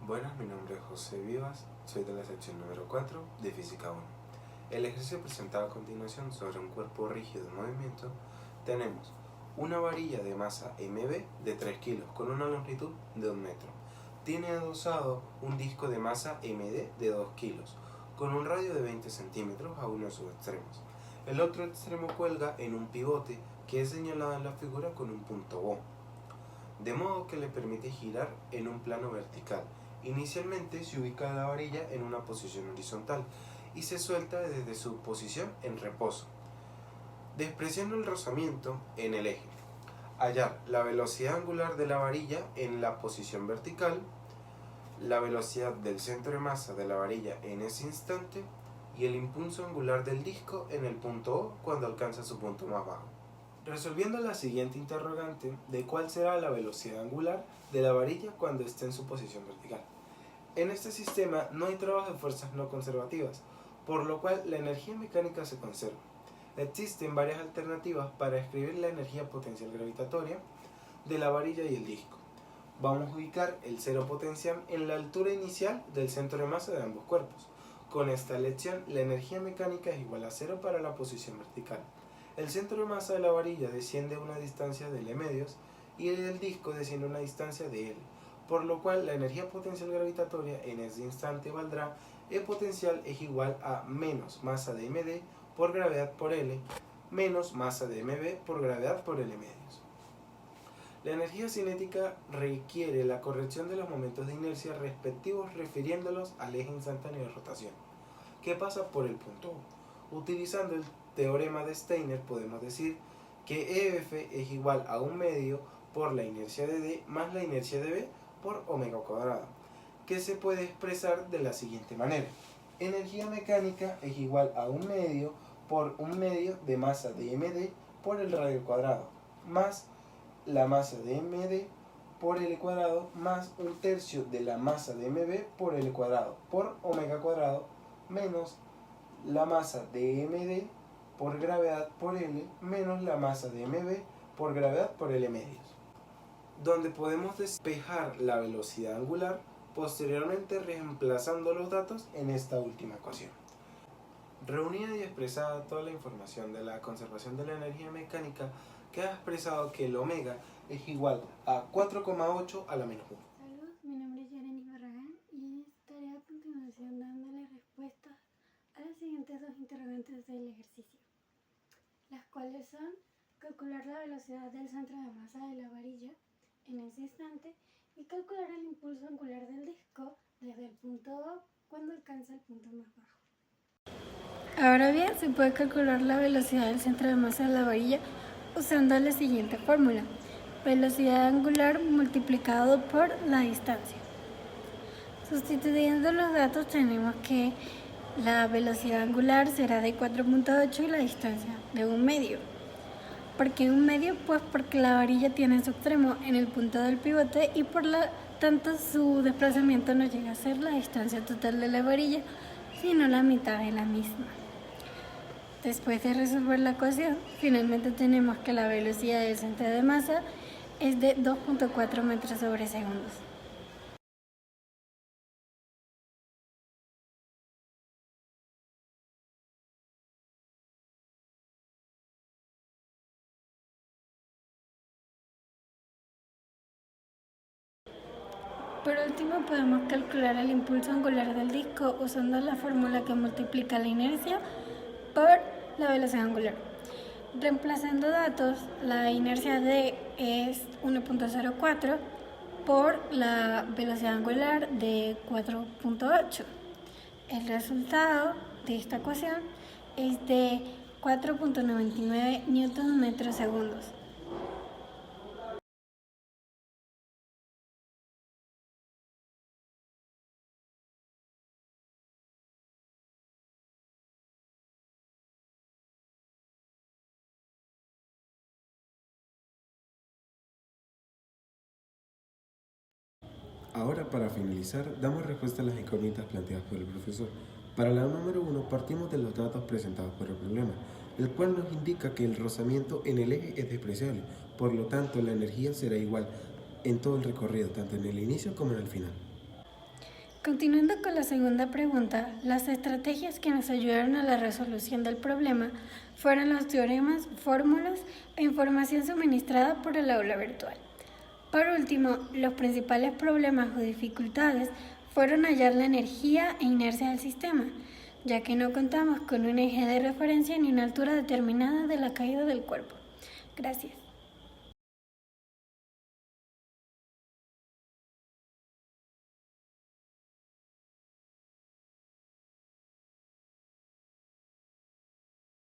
Buenas, mi nombre es José Vivas, soy de la sección número 4 de Física 1. El ejercicio presentado a continuación sobre un cuerpo rígido en movimiento, tenemos una varilla de masa MB de 3 kilos con una longitud de 1 metro. Tiene adosado un disco de masa MD de 2 kilos con un radio de 20 centímetros a uno de sus extremos. El otro extremo cuelga en un pivote que es señalado en la figura con un punto O, de modo que le permite girar en un plano vertical. Inicialmente se ubica la varilla en una posición horizontal y se suelta desde su posición en reposo, despreciando el rozamiento en el eje. Hallar la velocidad angular de la varilla en la posición vertical, la velocidad del centro de masa de la varilla en ese instante y el impulso angular del disco en el punto O cuando alcanza su punto más bajo. Resolviendo la siguiente interrogante de cuál será la velocidad angular de la varilla cuando esté en su posición vertical. En este sistema no hay trabajo de fuerzas no conservativas, por lo cual la energía mecánica se conserva. Existen varias alternativas para escribir la energía potencial gravitatoria de la varilla y el disco. Vamos a ubicar el cero potencial en la altura inicial del centro de masa de ambos cuerpos. Con esta elección, la energía mecánica es igual a 0 para la posición vertical. El centro de masa de la varilla desciende a una distancia de L medios y el disco desciende a una distancia de L, por lo cual la energía potencial gravitatoria en ese instante valdrá E potencial es igual a menos masa de md por gravedad por L menos masa de mb por gravedad por L medios. La energía cinética requiere la corrección de los momentos de inercia respectivos refiriéndolos al eje instantáneo de rotación, que pasa por el punto O. Utilizando el teorema de Steiner podemos decir que EF es igual a 1 medio por la inercia de D más la inercia de B por omega cuadrado, que se puede expresar de la siguiente manera. Energía mecánica es igual a 1 medio por 1 medio de masa de MD por el radio cuadrado, más la masa de MD por L cuadrado más 1/3 de la masa de MB por L cuadrado por omega cuadrado menos la masa de MD por gravedad por L menos la masa de MB por gravedad por L medios, donde podemos despejar la velocidad angular posteriormente reemplazando los datos en esta última ecuación. Reunida y expresada toda la información de la conservación de la energía mecánica, queda expresado que el omega es igual a 4,8 a la menos 1. Saludos, mi nombre es Yarenis Barragán y estaré a continuación dándole respuestas a las siguientes dos interrogantes del ejercicio, las cuales son calcular la velocidad del centro de masa de la varilla en ese instante y calcular el impulso angular del disco desde el punto O cuando alcanza el punto más bajo. Ahora bien, se puede calcular la velocidad del centro de masa de la varilla usando la siguiente fórmula: velocidad angular multiplicado por la distancia. Sustituyendo los datos tenemos que la velocidad angular será de 4,8 y la distancia de 1 medio. ¿Por qué 1 medio? Pues porque la varilla tiene su extremo en el punto del pivote y por lo tanto su desplazamiento no llega a ser la distancia total de la varilla, sino la mitad de la misma. Después de resolver la ecuación, finalmente tenemos que la velocidad del centro de masa es de 2,4 metros sobre segundos. Por último, podemos calcular el impulso angular del disco usando la fórmula que multiplica la inercia por la velocidad angular. Reemplazando datos, la inercia D es 1,04 por la velocidad angular de 4,8. El resultado de esta ecuación es de 4,99 Nm segundos. Ahora, para finalizar, damos respuesta a las incógnitas planteadas por el profesor. Para la número 1 partimos de los datos presentados por el problema, el cual nos indica que el rozamiento en el eje es despreciable, por lo tanto la energía será igual en todo el recorrido, tanto en el inicio como en el final. Continuando con la segunda pregunta, las estrategias que nos ayudaron a la resolución del problema fueron los teoremas, fórmulas e información suministrada por el aula virtual. Por último, los principales problemas o dificultades fueron hallar la energía e inercia del sistema, ya que no contamos con un eje de referencia ni una altura determinada de la caída del cuerpo. Gracias.